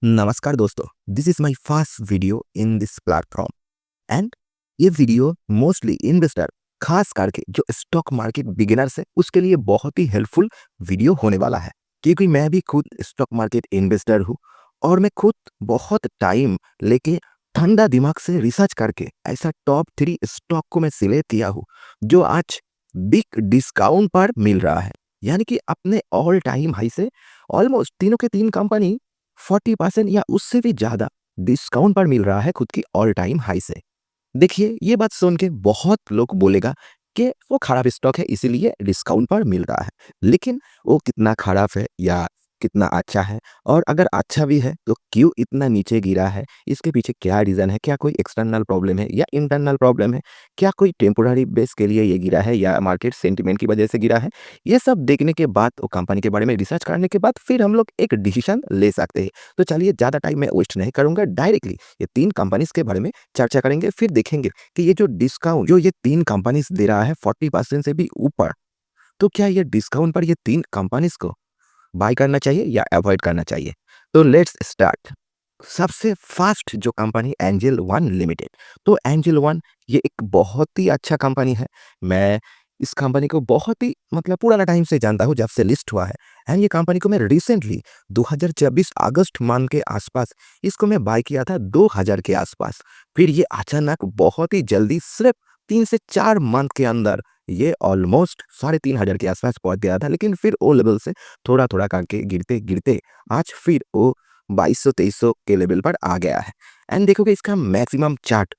नमस्कार दोस्तों, this is my first video in this platform and ये वीडियो मोस्टली इन्वेस्टर खास करके जो स्टॉक मार्केट बिगिनर्स है उसके लिए बहुत ही हेल्पफुल वीडियो होने वाला है। क्योंकि मैं भी खुद स्टॉक मार्केट इन्वेस्टर हूँ और मैं खुद बहुत टाइम लेके ठंडा दिमाग से रिसर्च करके ऐसा टॉप 3 स्टॉक को मैं सिलेक्ट किया हूँ जो आज बिग डिस्काउंट पर मिल रहा है। यानी कि अपने ऑल टाइम हाई से ऑलमोस्ट तीनों के तीन कंपनी 40% या उससे भी ज़्यादा डिस्काउंट पर मिल रहा है खुद की ऑल टाइम हाई से। देखिए, ये बात सुन के बहुत लोग बोलेगा कि वो खराब स्टॉक है इसीलिए डिस्काउंट पर मिल रहा है। लेकिन वो कितना खराब है या कितना अच्छा है, और अगर अच्छा भी है तो क्यों इतना नीचे गिरा है, इसके पीछे क्या रीज़न है? क्या कोई एक्सटर्नल प्रॉब्लम है या इंटरनल प्रॉब्लम है? क्या कोई टेम्पोररी बेस के लिए ये गिरा है या मार्केट सेंटिमेंट की वजह से गिरा है? ये सब देखने के बाद, वो कंपनी के बारे में रिसर्च करने के बाद फिर हम लोग एक डिसीजन ले सकते हैं। तो चलिए, ज़्यादा टाइम मैं वेस्ट नहीं करूँगा, डायरेक्टली ये 3 कंपनीज़ के बारे में चर्चा करेंगे। फिर देखेंगे कि ये जो डिस्काउंट जो ये 3 कंपनीज़ दे रहा है 40% से भी ऊपर, तो क्या ये डिस्काउंट पर ये 3 कंपनीज़ को बाय करना चाहिए या अवॉइड करना चाहिए? तो लेट्स स्टार्ट। सबसे फर्स्ट जो कंपनी एंजल वन लिमिटेड। तो एंजल वन ये एक बहुत ही अच्छा कंपनी है। मैं इस कंपनी को बहुत ही पुराना टाइम से जानता हूँ, जब से लिस्ट हुआ है। एंड ये कंपनी को मैं रिसेंटली 2024 अगस्त मंथ के आसपास इसको मैं बाय किया था 2000 के आसपास। फिर ये अचानक बहुत ही जल्दी सिर्फ 3 से 4 मंथ के अंदर ये ऑलमोस्ट 3500 के आसपास पहुंच गया था। लेकिन फिर वो लेवल से थोड़ा-थोड़ा करके गिरते-गिरते आज फिर वो 2200-2300 के लेवल पर आ गया है। एंड देखोगे इसका मैक्सिमम चार्ट,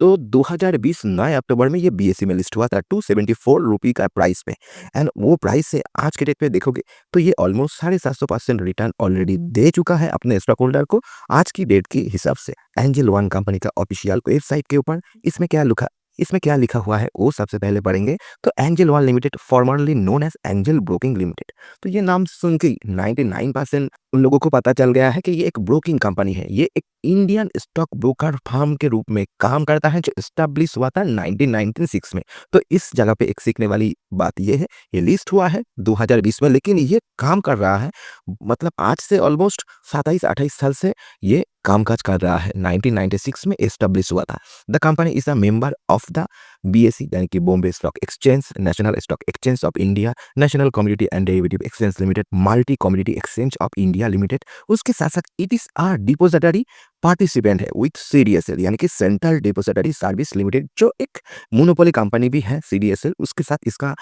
तो 2020 9 अक्टूबर में ये बीएसई में लिस्ट हुआ था 274 रुपये का प्राइस पे। एंड वो प्राइस से आज के डेट पे देखोगे तो ये ऑलमोस्ट 750% रिटर्न ऑलरेडी दे चुका है अपने स्टॉक होल्डर को आज की डेट के हिसाब से। एंजल वन कंपनी का ऑफिशियल वेबसाइट के ऊपर इसमें क्या लिखा हुआ है वो सबसे पहले पढ़ेंगे। तो Angel One Limited, formerly known as Angel Broking Limited. तो ये नाम सुन के 99% उन लोगों को पता चल गया है कि ये एक ब्रोकिंग कंपनी है। ये एक इंडियन स्टॉक ब्रोकर फर्म के रूप में काम करता है जो एस्टेब्लिश हुआ था 1996 में। तो इस जगह पे एक सीखने वाली बात ये है, ये लिस्ट हुआ है 2020 में, लेकिन ये काम कर रहा है आज से ऑलमोस्ट 27-28 साल से ये कामकाज कर रहा है। 1996 में एस्टेब्लिश हुआ था। The company is a member of the BSE यानी कि Bombay stock exchange, national stock exchange of India, national commodity and derivative exchange limited, multi commodity exchange of India limited. उसके साथ साथ it is a depository participant है with CDSL यानी कि central depository service limited, जो एक मोनोपोली कंपनी भी है सीडीएसएल। उसके साथ इसका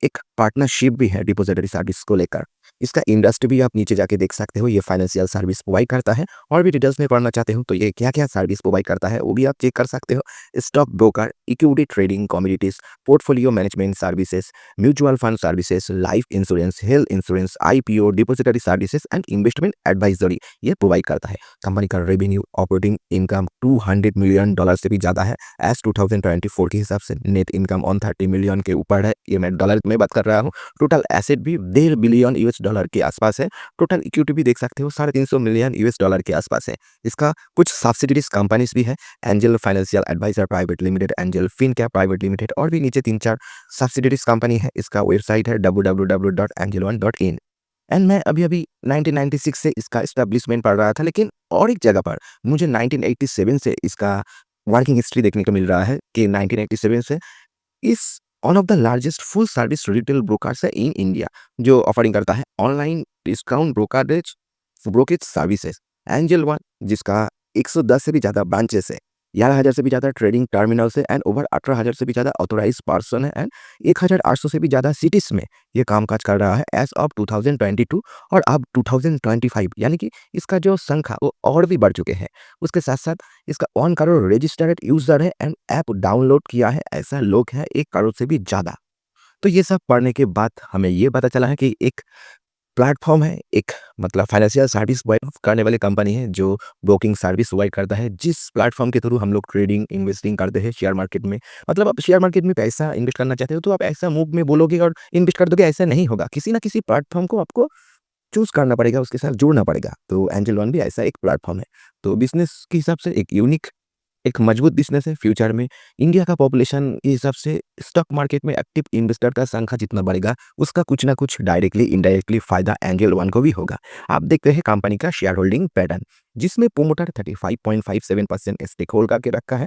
एक पार्टनरशिप भी है डिपोजिटरी सर्विस को लेकर। इसका इंडस्ट्री भी आप नीचे जाके देख सकते हो। ये फाइनेंशियल सर्विस प्रोवाइड करता है। और भी डिटेल्स में पढ़ना चाहते हो तो ये क्या क्या सर्विस प्रोवाइड करता है वो भी आप चेक कर सकते हो। Stock broker, equity trading, commodities, portfolio management services, mutual fund services, life insurance, health insurance, IPO, depository services and investment advisory ये प्रोवाइड करता है। कंपनी का रेवेन्यू ऑपरेटिंग इनकम $200 मिलियन से भी ज़्यादा है एज 2024 के हिसाब से। नेट इनकम ऑन 30 मिलियन के ऊपर है, ये मैं डॉलर में बात कर रहा हूँ। टोटल एसेट भी $1.5 बिलियन के आसपास है। टोटल इक्विटी भी देख सकते हो $350 मिलियन के आसपास है। इसका कुछ सब्सिडीज कंपनीज भी है, Angel Financial Advisor Private Limited, Angel Fincap Private Limited, और भी नीचे 3-4 सब्सिडीज कंपनी है। इसका वेबसाइट है www.angel1.in। एंड मैं अभी 1996 से इसका एस्टेब्लिशमेंट पढ़ रहा था, लेकिन और एक जगह पर मुझे 1987 से इसका वर्किंग हिस्ट्री देखने को मिल रहा है कि 1987 से इस one of the largest full service retail brokers है इन इंडिया, जो ऑफरिंग करता है online discount brokerage services. Angel one जिसका 110 से भी ज़्यादा ब्रांचेस है, 11,000 से भी ज़्यादा ट्रेडिंग टर्मिनल्स है, एंड ओवर 18,000 से भी ज़्यादा ऑथोराइज पर्सन है, एंड 1,800 से भी ज़्यादा सिटीज़ में ये कामकाज कर रहा है एज ऑफ 2022। और अब 2025 यानी कि इसका जो संख्या वो और भी बढ़ चुके हैं। उसके साथ साथ इसका 1 करोड़ रजिस्टर्ड यूजर है एंड ऐप डाउनलोड किया है ऐसा लोग है 1 करोड़ से भी ज़्यादा। तो ये सब पढ़ने के बाद हमें ये पता चला है कि एक प्लेटफॉर्म है, एक फाइनेंशियल सर्विस प्रोवाइड करने वाली कंपनी है जो ब्रोकिंग सर्विस प्रोवाइड करता है, जिस प्लेटफॉर्म के थ्रू हम लोग ट्रेडिंग इन्वेस्टिंग करते हैं शेयर मार्केट में। आप शेयर मार्केट में पैसा इन्वेस्ट करना चाहते हो तो आप ऐसा मूव में बोलोगे और इन्वेस्ट कर दोगे, ऐसा नहीं होगा। किसी ना किसी प्लेटफॉर्म को आपको चूज़ करना पड़ेगा, उसके साथ जुड़ना पड़ेगा। तो एंजल वन भी ऐसा एक प्लेटफॉर्म है। तो बिज़नेस के हिसाब से एक यूनिक, एक मजबूत बिज़नेस है। फ्यूचर में इंडिया का पॉपुलेशन के हिसाब से स्टॉक मार्केट में एक्टिव इन्वेस्टर का संख्या जितना बढ़ेगा, उसका कुछ ना कुछ डायरेक्टली इनडायरेक्टली फ़ायदा एंजल वन को भी होगा। आप देखते हैं कंपनी का शेयर होल्डिंग पैटर्न। जिसमें प्रोमोटर 35.57% स्टेक होल्ड करके रखा है।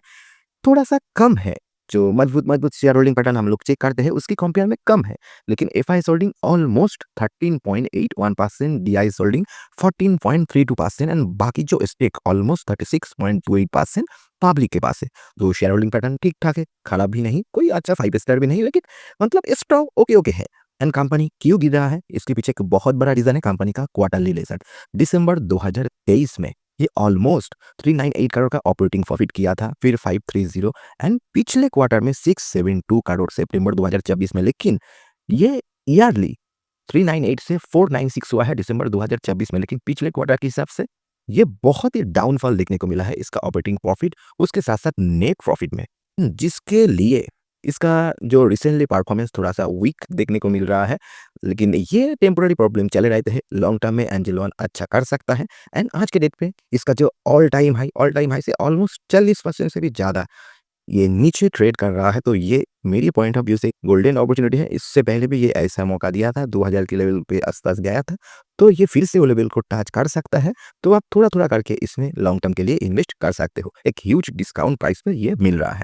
थोड़ा-सा कम है, जो मजबूत शेयर होल्डिंग पैटर्न हम लोग चेक करते हैं उसकी कंपेयर में कम है। लेकिन FIS holding almost 13.81%, DIIs holding 14.32% and बाकी जो स्टेक ऑलमोस्ट 36.28% पब्लिक के पास है। तो शेयर होल्डिंग पैटर्न ठीक-ठाक है, खराब भी नहीं, कोई अच्छा 5 स्टार भी नहीं, लेकिन मतलब स्ट्रांग ओके है। एंड कंपनी क्यों गिर रहा है, इसके पीछे एक बहुत बड़ा रीज़न है कंपनी का क्वार्टरली रिजल्ट। दिसंबर 2023 में ये ऑलमोस्ट 398 करोड़ का ऑपरेटिंग प्रॉफिट किया था, फिर 530 एंड पिछले क्वार्टर में 672 करोड़ सितंबर 2024 में। लेकिन ये ईयरली 398 से 496 हुआ है दिसंबर 2024 में, लेकिन पिछले क्वार्टर के हिसाब से ये बहुत ही डाउनफॉल देखने को मिला है इसका ऑपरेटिंग प्रॉफिट, उसके साथ साथ नेट प्रॉफिट में, जिसके लिए इसका जो रिसेंटली परफॉर्मेंस थोड़ा सा वीक देखने को मिल रहा है। लेकिन ये टेम्पोररी प्रॉब्लम चले रहते हैं, लॉन्ग टर्म में एंजल वन अच्छा कर सकता है। एंड आज के डेट पे इसका जो ऑल टाइम हाई से ऑलमोस्ट 40% से भी ज़्यादा ये नीचे ट्रेड कर रहा है। तो ये मेरी पॉइंट ऑफ व्यू से गोल्डन अपॉर्चुनिटी है। इससे पहले भी ये ऐसा मौका दिया था, 2000 के लेवल पे आसपास गया था, तो ये फिर से वो लेवल को टच कर सकता है। तो आप थोड़ा-थोड़ा करके इसमें लॉन्ग टर्म के लिए इन्वेस्ट कर सकते हो। एक ह्यूज डिस्काउंट प्राइस पे ये मिल रहा है।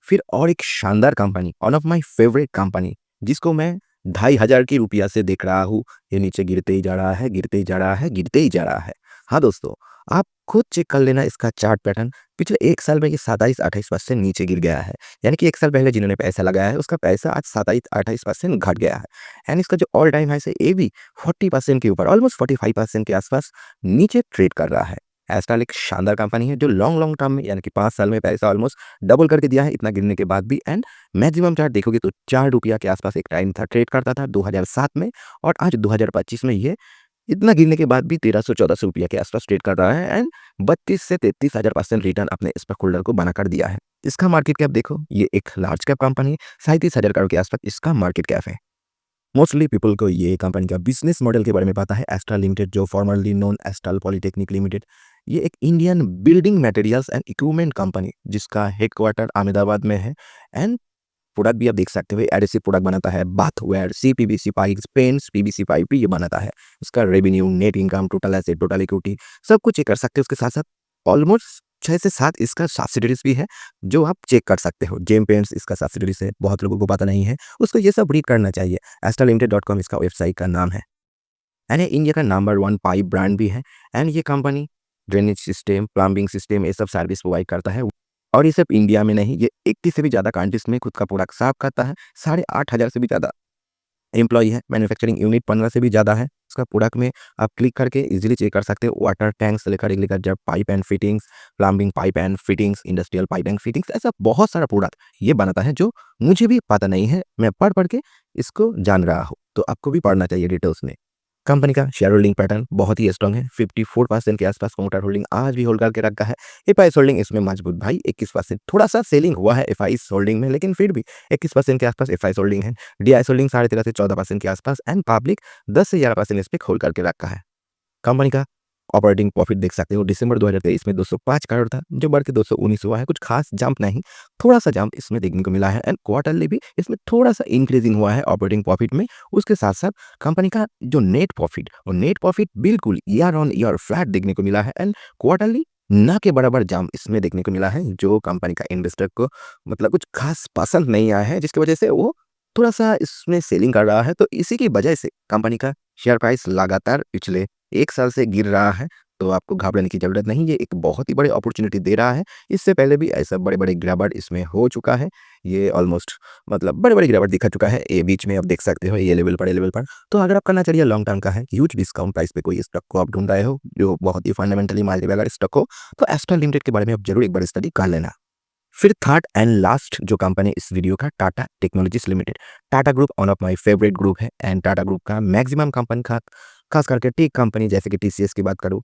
फिर और एक शानदार company, one of my favourite company, जिसको मैं 2500 की रुपया से देख रहा हूँ, ये नीचे गिरते ही जा रहा है, गिरते ही जा रहा है, गिरते ही जा रहा है। हाँ दोस्तों, आप खुद चेक कर लेना इसका चार्ट पैटर्न। पिछले 1 साल में ये 27-28% नीचे गिर गया है। यानी कि 1 साल पहले जिन्होंने पैसा लगाया है, उसका पैसा आज 27-28% घट गया है। एंड इसका जो ऑल टाइम हाई है, ये भी 40% के ऊपर, ऑलमोस्ट 45% के आसपास नीचे ट्रेड कर रहा है। एस्ट्रल एक शानदार कंपनी है जो लॉन्ग टर्म में यानी कि 5 साल में पैसा ऑलमोस्ट डबल करके दिया है इतना गिरने के बाद भी। एंड मैक्सिमम चार्ट देखोगे तो 4 रुपया के आसपास एक टाइम था, ट्रेड करता था 2007 में, और आज 2025 में ये इतना गिरने के बाद भी 1300-1400 रुपया के आसपास ट्रेड कर रहा है। एंड 32 से 33,000% रिटर्न अपने स्टॉक होल्डर को बना कर दिया है। इसका मार्केट कैप देखो, ये एक लार्ज कैप कंपनी है, 37,000 करोड़ के आसपास इसका मार्केट कैप है। मोस्टली पीपल को ये कंपनी का बिजनेस मॉडल के बारे में पता है। एस्ट्रल लिमिटेड, जो formerly known astral polytechnic limited, ये एक Indian building materials and equipment company जिसका हेडक्वार्टर अहमदाबाद में है। एंड प्रोडक्ट भी आप देख सकते हो, एडहेसिव प्रोडक्ट बनाता है, bathware, CPVC pipes, paints, PVC pipe भी ये बनाता है। उसका revenue, net income, total asset, total equity सब कुछ चेक कर सकते हो। उसके साथ साथ ऑलमोस्ट 6 से 7 इसका सब्सिडरीज भी है जो आप चेक कर सकते हो। जेम पेंट्स इसका सब्सिडरीज है, बहुत लोगों को पता नहीं है, उसको ये सब रीड करना चाहिए। astralimited.com इसका वेबसाइट का नाम है। एंड ये इंडिया का नंबर 1 पाइप ब्रांड भी है। एंड ये company drainage system, plumbing system, ये सब सर्विस प्रोवाइड करता है। और ये सिर्फ इंडिया में नहीं, ये 81 से भी ज़्यादा कंट्रीज में खुद का प्रोडक्ट साफ करता है। 8,500 से भी ज़्यादा एम्प्लॉई है। मैन्युफैक्चरिंग यूनिट 15 से भी ज़्यादा है। उसका प्रोडक्ट में आप क्लिक करके इजीली चेक कर सकते हो। वाटर टैंक से लेकर agriculture pipe and fittings, plumbing pipe and fittings, industrial pipe and fittings, ऐसा बहुत सारा प्रोडक्ट ये बनाता है जो मुझे भी पता नहीं है। मैं पढ़ के इसको जान रहा हूँ, तो आपको भी पढ़ना चाहिए डिटेल्स में। कंपनी का शेयर होल्डिंग पैटर्न बहुत ही स्ट्रांग है। 54% के आसपास प्रमोटर होल्डिंग आज भी होल्ड करके रखा है। एफआईएस होल्डिंग इसमें मजबूत भाई 21%, थोड़ा सा सेलिंग हुआ है एफआईएस होल्डिंग में, लेकिन फिर भी 21% के आसपास एफआईएस होल्डिंग है। डीआईएस होल्डिंग 13.5 से 14% के आसपास एंड पब्लिक 10 से 11% इस पे होल्ड करके रखा है। कंपनी का ऑपरेटिंग प्रॉफिट देख सकते हो, दिसंबर 2023 में 205 करोड़ था, जो बढ़ के 219 हुआ है। कुछ खास जंप नहीं, थोड़ा सा जंप इसमें देखने को मिला है। एंड क्वार्टरली भी इसमें थोड़ा सा इंक्रीजिंग हुआ है ऑपरेटिंग प्रॉफिट में। उसके साथ साथ कंपनी का जो नेट प्रॉफिट और नेट प्रॉफिट बिल्कुल ईयर ऑन ईयर फ्लैट देखने को मिला है। एंड क्वार्टरली ना के बराबर जंप इसमें देखने को मिला है, जो कंपनी का इन्वेस्टर को मतलब कुछ खास पसंद नहीं आया है, जिसकी वजह से वो थोड़ा सा इसमें सेलिंग कर रहा है। तो इसी की वजह से कंपनी का शेयर प्राइस लगातार पिछले 1 साल से गिर रहा है। तो आपको घबराने की ज़रूरत नहीं, ये एक बहुत ही बड़ी अपॉर्चुनिटी दे रहा है। इससे पहले भी ऐसा बड़े-बड़े गिरावट इसमें हो चुका है। ये ऑलमोस्ट मतलब बड़े-बड़े गिरावट दिखा चुका है। ये बीच में आप देख सकते हो, ये लेवल पर, ये लेवल पर। तो अगर आप करना चाहिए लॉन्ग टर्म का है, ह्यूज डिस्काउंट प्राइस पे कोई स्टॉक को आप ढूँढ रहे हो, जो बहुत ही फंडामेंटली मार्केट अगर स्टॉक हो, तो एस्ट्रल लिमिटेड के बारे में आप ज़रूर एक बार स्टडी कर लेना। फिर थर्ड एंड लास्ट जो कंपनी इस वीडियो का, Tata technologies limited. Tata group one of my favourite group है। एंड टाटा ग्रुप का मैक्सिमम कंपनी का, खास करके टेक कंपनी जैसे कि टीसीएस की बात करूँ,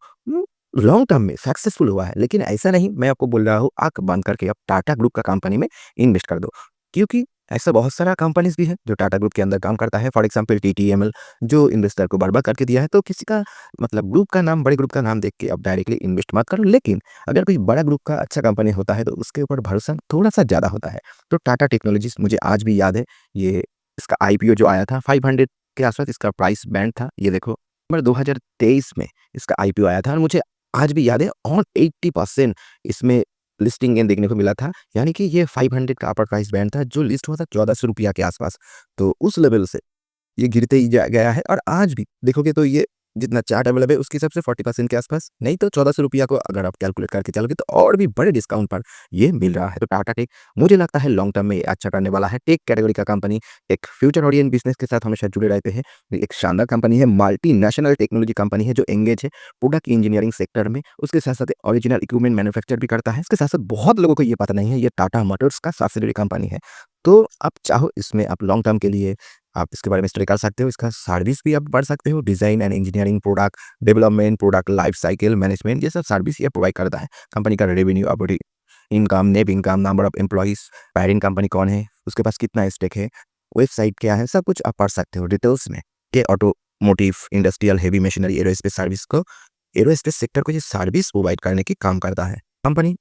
लॉन्ग टर्म में सक्सेसफुल हुआ है। लेकिन ऐसा नहीं, मैं आपको बोल रहा हूँ आंख बंद करके आप टाटा ग्रुप का कंपनी में इन्वेस्ट कर दो, क्योंकि ऐसा बहुत सारा कंपनीज भी है जो टाटा ग्रुप के अंदर काम करता है। फॉर एग्जाम्पल टीटीएमएल, जो इन्वेस्टर को बर्बाद करके दिया है। तो किसी का मतलब ग्रुप का नाम, बड़े ग्रुप का नाम देख के आप डायरेक्टली इन्वेस्ट मत करो। लेकिन अगर कोई बड़ा ग्रुप का अच्छा कंपनी होता है तो उसके ऊपर भरोसा थोड़ा सा ज़्यादा होता है। तो टाटा टेक्नोलॉजीज मुझे आज भी याद है, ये इसका आईपीओ जो आया था 500 के आसपास इसका प्राइस बैंड था। ये देखो, नवंबर 2023 में इसका आईपीओ आया था और मुझे आज भी याद है ऑन 80% इसमें लिस्टिंग गेन देखने को मिला था। यानी कि ये 500 का अपर प्राइस बैंड था जो लिस्ट हुआ था ₹1400 के आसपास। तो उस लेवल से ये गिरते ही जा गया है और आज भी देखोगे तो ये जितना चार्ट अवेलेबल है उसके हिसाब से 40% के आसपास, नहीं तो ₹1400 को अगर आप कैलकुलेट करके चलोगे तो और भी बड़े डिस्काउंट पर ये मिल रहा है। तो टाटा टेक मुझे लगता है लॉन्ग टर्म में ये अच्छा करने वाला है। टेक कैटेगरी का कंपनी एक फ्यूचर ओरिएंटेड बिजनेस के साथ हमेशा जुड़े रहते हैं। ये एक शानदार कंपनी है, मल्टीनेशनल टेक्नोलॉजी कंपनी है जो एंगेज है प्रोडक्ट इंजीनियरिंग सेक्टर में। उसके साथ-साथ ओरिजिनल इक्विपमेंट मैन्युफैक्चर भी करता है। इसके साथ-साथ बहुत लोगों को ये पता नहीं है ये टाटा मोटर्स का सब्सिडियरी कंपनी है। तो आप चाहो इसमें आप लॉन्ग टर्म के लिए आप इसके बारे में स्टडी कर सकते हो। इसका सर्विस भी आप पढ़ सकते हो। Design and engineering, product development, product life cycle management, ये सब सर्विस ये प्रोवाइड करता है। कंपनी का revenue, operating income, net income, number of employees, parent company कौन है, उसके पास कितना स्टेक है, वेबसाइट क्या है, सब कुछ आप पढ़ सकते हो डिटेल्स में। ये automotive, industrial, heavy machinery, aerospace service को एरोस्पेस सेक्टर को ये सर्विस प्रोवाइड करने की काम करता है। कंपनी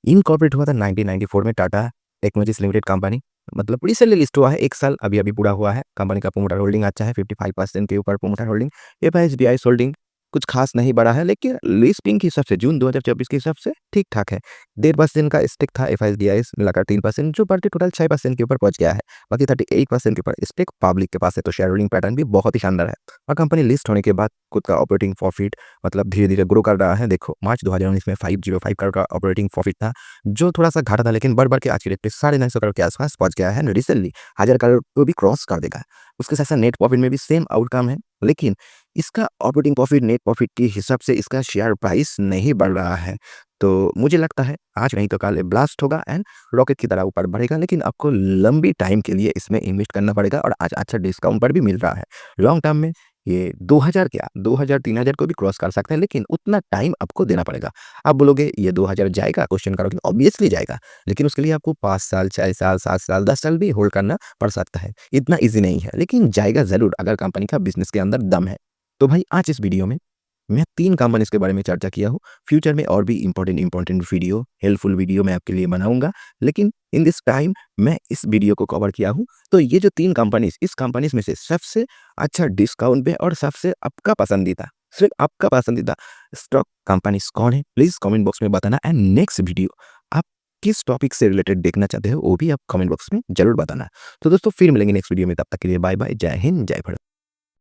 इनकॉर्पोरेट हुआ था 1994 में टाटा टेक्नोलॉजीज लिमिटेड कंपनी, मतलब रिसेंटली लिस्ट हुआ है, 1 साल अभी-अभी पूरा हुआ है। कंपनी का प्रमोटर होल्डिंग अच्छा है, 55% के ऊपर प्रमोटर होल्डिंग। एफआईएसबीआई होल्डिंग कुछ खास नहीं बढ़ा है, लेकिन लिस्टिंग के हिसाब से जून 2024 के हिसाब से ठीक-ठाक है। 1.5% का स्टेक था एफआईएसबीआई मिलाकर 3%, जो बढ़ के टोटल 6% के ऊपर पहुंच गया है। बाकी 38% के ऊपर स्टेक पब्लिक के पास है, तो शेयर होल्डिंग पैटर्न भी बहुत ही शानदार है। और कंपनी लिस्ट होने के बाद खुद का ऑपरेटिंग प्रॉफिट मतलब धीरे-धीरे ग्रो कर रहा है। देखो मार्च 2019 में 505 करोड़ का ऑपरेटिंग प्रॉफिट था, जो थोड़ा-सा घटा था, लेकिन बढ़-बढ़ के आज की डेट पे 950 करोड़ के आस-पास पहुँच गया है। रिसेंटली 1000 करोड़ को भी क्रॉस कर देगा। उसके साथ-साथ नेट प्रॉफिट में भी सेम आउटकम है, लेकिन इसका ऑपरेटिंग प्रॉफिट, नेट प्रॉफिट के हिसाब से इसका शेयर प्राइस नहीं बढ़ रहा है। तो मुझे लगता है आज नहीं तो कल ब्लास्ट होगा एंड रॉकेट की तरह ऊपर बढ़ेगा, लेकिन आपको लंबी टाइम के लिए इसमें इन्वेस्ट करना पड़ेगा और आज अच्छा डिस्काउंट पर भी मिल रहा है। लॉन्ग टर्म में ये 2000 क्या 2000-3000 को भी क्रॉस कर सकते हैं, लेकिन उतना टाइम आपको देना पड़ेगा। आप बोलोगे ये 2000 जाएगा? क्वेश्चन करोगे, ऑब्वियसली जाएगा, लेकिन उसके लिए आपको 5 साल, 6 साल, 7 साल, 10 साल भी होल्ड करना पड़ सकता है। इतना ईज़ी नहीं है, लेकिन जाएगा ज़रूर अगर कंपनी का बिज़नेस के अंदर दम है। तो भाई आज इस वीडियो में मैं 3 कंपनीज़ के बारे में चर्चा किया हूँ। फ्यूचर में और भी इम्पोर्टेंट वीडियो, हेल्पफुल वीडियो मैं आपके लिए बनाऊँगा, लेकिन इन दिस टाइम मैं इस वीडियो को कवर किया हूँ। तो ये जो 3 कंपनीज़, इस कंपनीज़ में से सबसे अच्छा डिस्काउंट पे और सबसे आपका पसंदीदा, सिर्फ़ आपका पसंदीदा स्टॉक कंपनीज़ कौन है? प्लीज़ कमेंट बॉक्स में बताना एंड नेक्स्ट वीडियो आप किस टॉपिक से रिलेटेड देखना चाहते हो, वो भी आप कमेंट बॉक्स में ज़रूर बताना। तो दोस्तों फिर मिलेंगे नेक्स्ट वीडियो में, तब तक के लिए बाय बाय, जय हिंद, जय भारत।